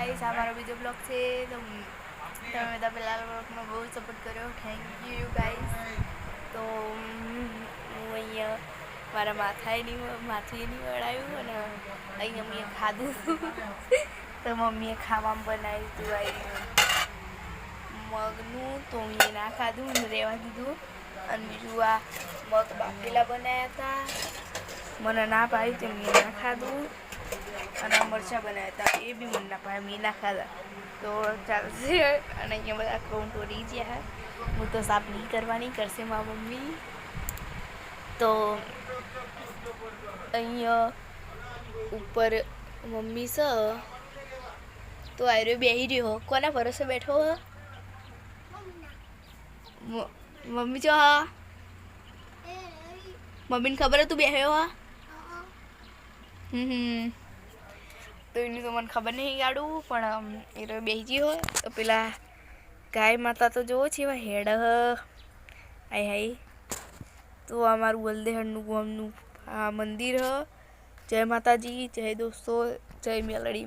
Guys हमारा बीजो blog से तो તમે બધા પહેલા બ્લોગમાં બહુ સપોર્ટ કર્યો, થેન્ક યુ ગાઈસ। તો હું અહીંયા મારા માથું નહીં વળાયું અને અહીંયા મેં ખાધું તો મમ્મીએ ખાવામાં બનાવ્યું હતું મગનું, તો મેં ના ખાધું ને રહેવા દીધું। અને બીજું આ મગ બાફેલા બનાવ્યા હતા, મને ના પાડી તો મેં ના ખાધું। અને મરચાં બનાવ્યા હતા એ બી મને ના પાડે, મેં ના ખાધા તો ચાલશે। અને અહીંયા બધા અકાઉન્ટ ઓરી ગયા, હું તો સાફ નહીં કરવાની, કરશે મારી મમ્મી। તો અહીંયા ઉપર મમ્મી છે તો આયરો બેહી રહ્યો, કોના ભરોસે બેઠો હો? મમ્મી જો હા, મમ્મીને ખબર હતું બેહ્યો હા? તો એની તો મને ખબર નહીં ગાડું, પણ એ તો બેસી ગયો હોય। તો પેલા ગાય માતા તો જોવો છે એવા હેડ હાય હાય। તો અમારું વલદેહરનું ગામનું આ મંદિર હ। જય માતાજી, જય દોસ્તો, જય મેલડીમાં।